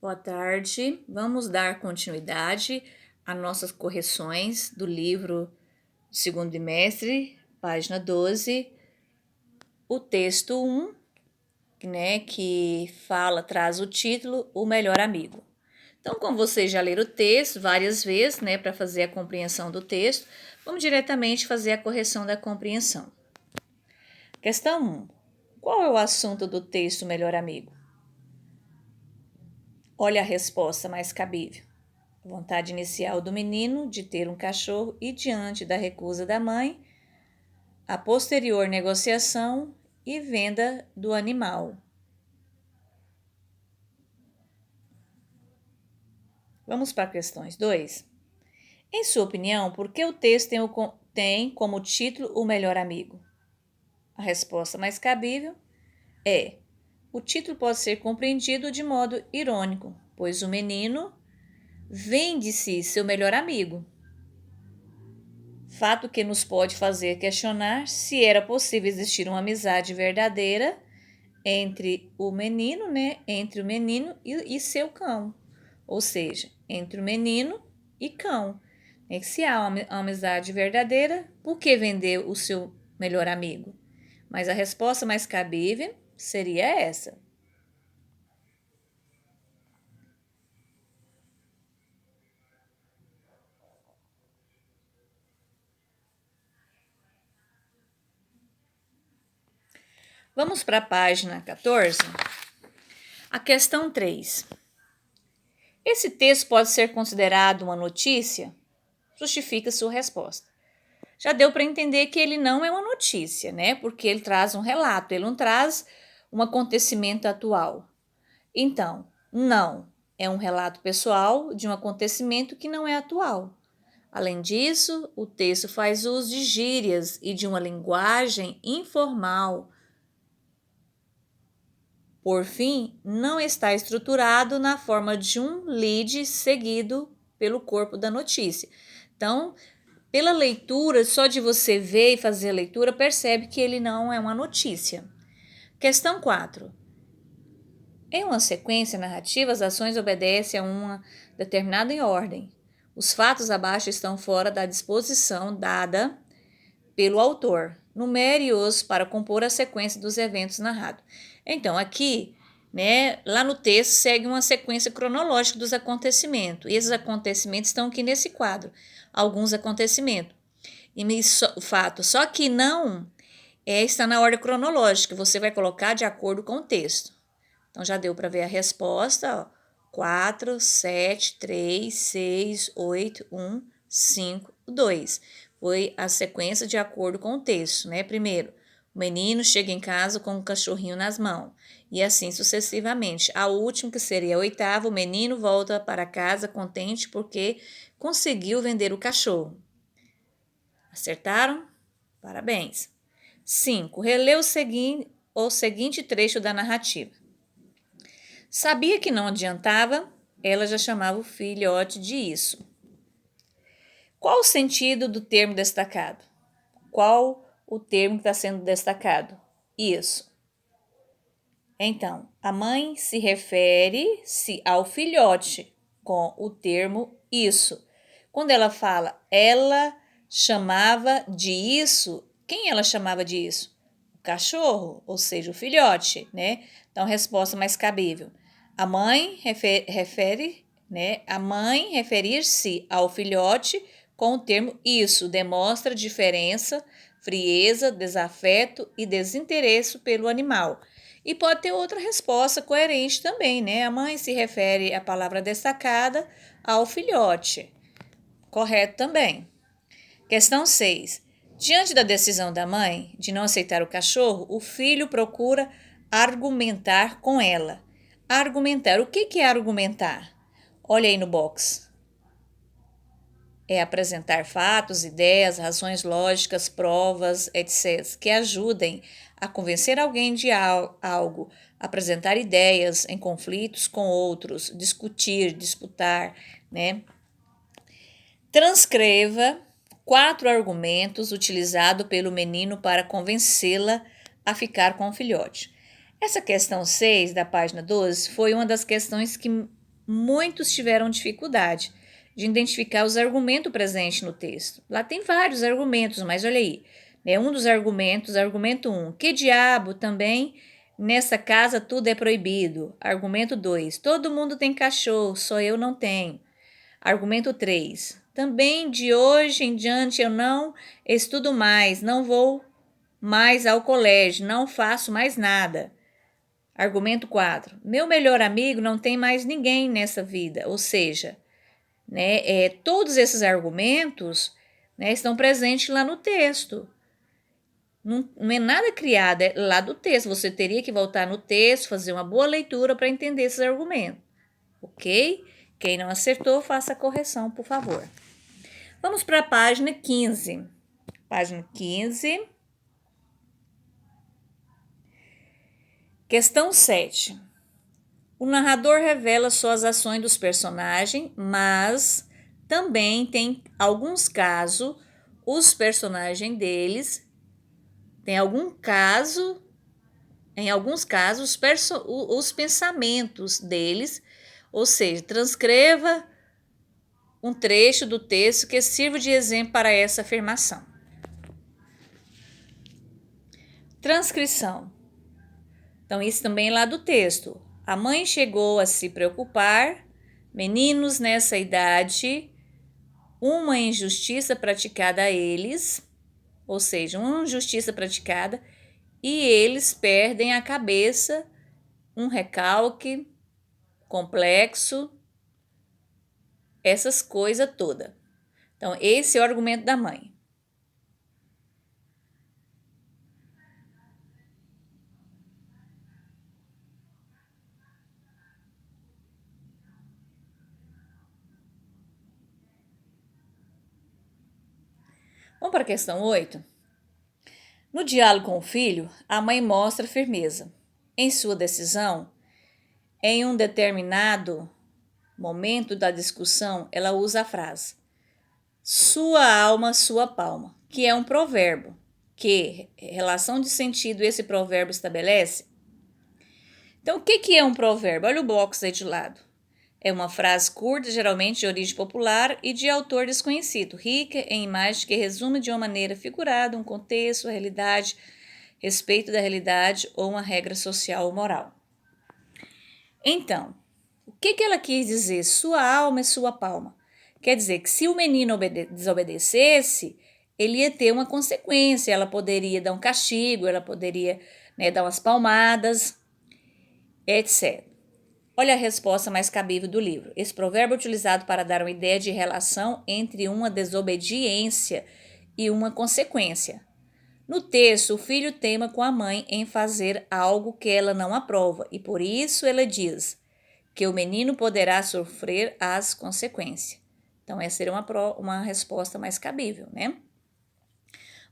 Boa tarde. Vamos dar continuidade às nossas correções do livro segundo bimestre, página 12, o texto 1, que traz o título O Melhor Amigo. Então, como vocês já leram o texto várias vezes, para fazer a compreensão do texto, vamos diretamente fazer a correção da compreensão. Questão 1. Qual é o assunto do texto Melhor Amigo? Olha a resposta mais cabível. A vontade inicial do menino de ter um cachorro e, diante da recusa da mãe, a posterior negociação e venda do animal. Vamos para questões 2. Em sua opinião, por que o texto tem como título O Melhor Amigo? A resposta mais cabível é: o título pode ser compreendido de modo irônico, pois o menino vende-se seu melhor amigo. Fato que nos pode fazer questionar se era possível existir uma amizade verdadeira entre o menino, e seu cão. Ou seja, entre o menino e cão. Se há uma amizade verdadeira, por que vender o seu melhor amigo? Mas a resposta mais cabível seria essa. Vamos para a página 14. A questão 3. Esse texto pode ser considerado uma notícia? Justifica sua resposta. Já deu para entender que ele não é uma notícia, Porque ele traz um relato, ele não traz um acontecimento atual. Então, não, é um relato pessoal de um acontecimento que não é atual. Além disso, o texto faz uso de gírias e de uma linguagem informal. Por fim, não está estruturado na forma de um lead seguido pelo corpo da notícia. Então, pela leitura, só de você ver e fazer a leitura, percebe que ele não é uma notícia. Questão 4. Em uma sequência narrativa, as ações obedecem a uma determinada ordem. Os fatos abaixo estão fora da disposição dada pelo autor. Numere-os para compor a sequência dos eventos narrados. Então, aqui, lá no texto, segue uma sequência cronológica dos acontecimentos. E esses acontecimentos estão aqui nesse quadro. Alguns acontecimentos. O fato, só que não está na ordem cronológica. Você vai colocar de acordo com o texto. Então, já deu para ver a resposta. 4, 7, 3, 6, 8, 1, 5, 2. Foi a sequência de acordo com o texto, Primeiro, o menino chega em casa com um cachorrinho nas mãos. E assim sucessivamente. A última, que seria a oitava, o menino volta para casa contente porque conseguiu vender o cachorro. Acertaram? Parabéns. 5. Relê o seguinte trecho da narrativa. Sabia que não adiantava, ela já chamava o filhote de isso. Qual o sentido do termo destacado? Qual o termo que está sendo destacado? Isso. Então, a mãe se refere-se ao filhote com o termo isso. Quando ela fala, ela chamava de isso, quem ela chamava de isso? O cachorro, ou seja, o filhote, Então, resposta mais cabível. A mãe a mãe referir-se ao filhote com o termo isso demonstra diferença, frieza, desafeto e desinteresse pelo animal. E pode ter outra resposta coerente também, A mãe se refere à palavra destacada ao filhote. Correto também. Questão 6. Diante da decisão da mãe de não aceitar o cachorro, o filho procura argumentar com ela. Argumentar. O que é argumentar? Olha aí no box. É apresentar fatos, ideias, razões lógicas, provas, etc., que ajudem a convencer alguém de algo, apresentar ideias em conflitos com outros, discutir, disputar, Transcreva 4 argumentos utilizados pelo menino para convencê-la a ficar com o filhote. Essa questão 6 da página 12 foi uma das questões que muitos tiveram dificuldade de identificar os argumentos presentes no texto. Lá tem vários argumentos, mas olha aí, né? Um dos argumentos, argumento 1, que diabo também nessa casa tudo é proibido. Argumento 2, todo mundo tem cachorro, só eu não tenho. Argumento 3, também de hoje em diante eu não estudo mais, não vou mais ao colégio, não faço mais nada. Argumento 4, meu melhor amigo não tem mais ninguém nessa vida, ou seja, né, todos esses argumentos, né, estão presentes lá no texto. Não é nada criado, é lá do texto. Você teria que voltar no texto, fazer uma boa leitura para entender esses argumentos. Ok? Quem não acertou, faça a correção, por favor. Vamos para a página 15. Página 15. Questão 7. O narrador revela só as ações dos personagens, mas também tem alguns casos, os personagens deles, em alguns casos, os pensamentos deles, ou seja, transcreva um trecho do texto que sirva de exemplo para essa afirmação. Transcrição. Então, isso também é lá do texto. A mãe chegou a se preocupar, meninos nessa idade, uma injustiça praticada a eles, ou seja, uma injustiça praticada, e eles perdem a cabeça, um recalque complexo, essas coisas todas. Então, esse é o argumento da mãe. Vamos para a questão 8. No diálogo com o filho, a mãe mostra firmeza em sua decisão. Em um determinado momento da discussão, ela usa a frase sua alma, sua palma, que é um provérbio. Que relação de sentido esse provérbio estabelece? Então, o que é um provérbio? Olha o box aí de lado. É uma frase curta, geralmente de origem popular e de autor desconhecido, rica em imagens que resume de uma maneira figurada um contexto, a realidade, respeito da realidade ou uma regra social ou moral. Então, o que ela quis dizer? Sua alma é sua palma. Quer dizer que se o menino desobedecesse, ele ia ter uma consequência, ela poderia dar um castigo, ela poderia, né, dar umas palmadas, etc. Olha a resposta mais cabível do livro. Esse provérbio é utilizado para dar uma ideia de relação entre uma desobediência e uma consequência. No texto, o filho teima com a mãe em fazer algo que ela não aprova e por isso ela diz que o menino poderá sofrer as consequências. Então, essa seria uma resposta mais cabível, né?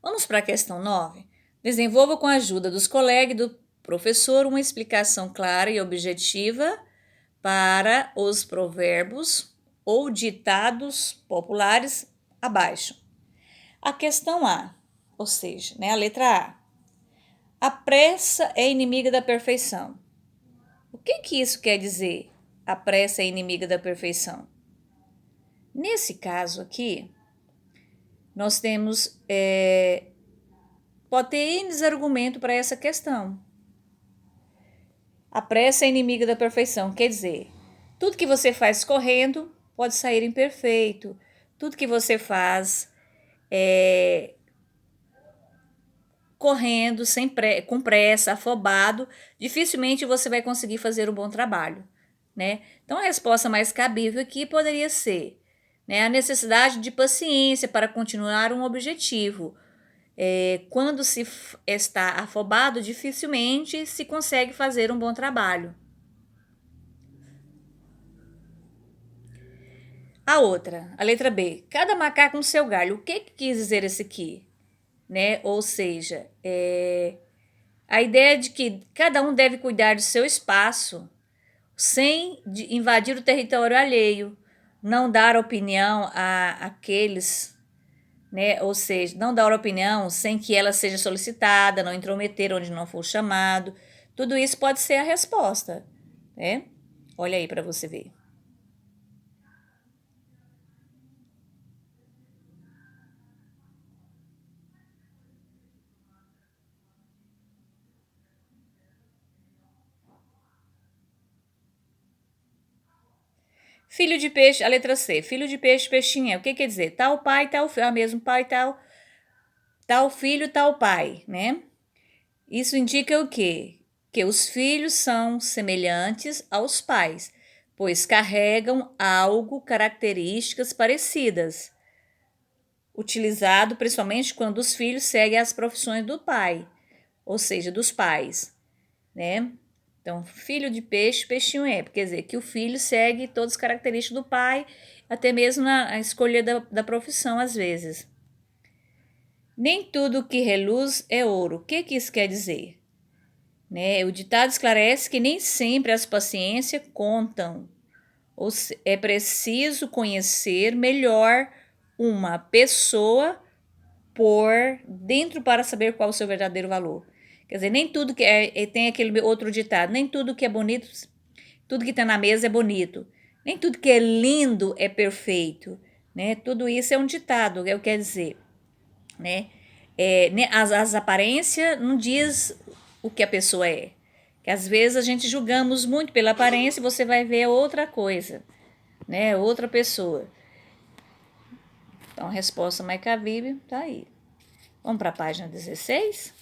Vamos para a questão 9. Desenvolva com a ajuda dos colegas e do professor uma explicação clara e objetiva para os provérbios ou ditados populares abaixo. A questão A, ou seja, né, a letra A. A pressa é inimiga da perfeição. O que isso quer dizer? A pressa é inimiga da perfeição. Nesse caso aqui, nós temos, pode ter N argumentos para essa questão. A pressa é inimiga da perfeição, quer dizer, tudo que você faz correndo pode sair imperfeito. Tudo que você faz correndo, com pressa, afobado, dificilmente você vai conseguir fazer um bom trabalho, né? Então, a resposta mais cabível aqui poderia ser, né, a necessidade de paciência para continuar um objetivo. Quando se está afobado, dificilmente se consegue fazer um bom trabalho. A outra, a letra B. Cada macaco no seu galho. O que quis dizer esse aqui? Né? Ou seja, a ideia de que cada um deve cuidar do seu espaço sem invadir o território alheio, não dar opinião a aqueles, né? Ou seja, não dar opinião sem que ela seja solicitada, não intrometer onde não for chamado. Tudo isso pode ser a resposta, né? Olha aí para você ver. Filho de peixe, a letra C. Filho de peixe, peixinho é. O que quer dizer? Tal pai, tal filho. Mesmo pai, tal filho, tal pai, né? Isso indica o quê? Que os filhos são semelhantes aos pais, pois carregam algo, características parecidas, utilizado principalmente quando os filhos seguem as profissões do pai, ou seja, dos pais, né? Então, filho de peixe, peixinho é, quer dizer, que o filho segue todas as características do pai, até mesmo na escolha da profissão, às vezes. Nem tudo que reluz é ouro. O que isso quer dizer? Né? O ditado esclarece que nem sempre as paciências contam. É preciso conhecer melhor uma pessoa por dentro para saber qual é o seu verdadeiro valor. Quer dizer, nem tudo que tem aquele outro ditado, nem tudo que é bonito, tudo que está na mesa é bonito. Nem tudo que é lindo é perfeito. Né? Tudo isso é um ditado, é o que quer dizer. Né? As aparências não diz o que a pessoa é. Que às vezes a gente julgamos muito pela aparência e você vai ver outra coisa, né? Outra pessoa. Então a resposta mais cabível tá aí. Vamos para a página 16?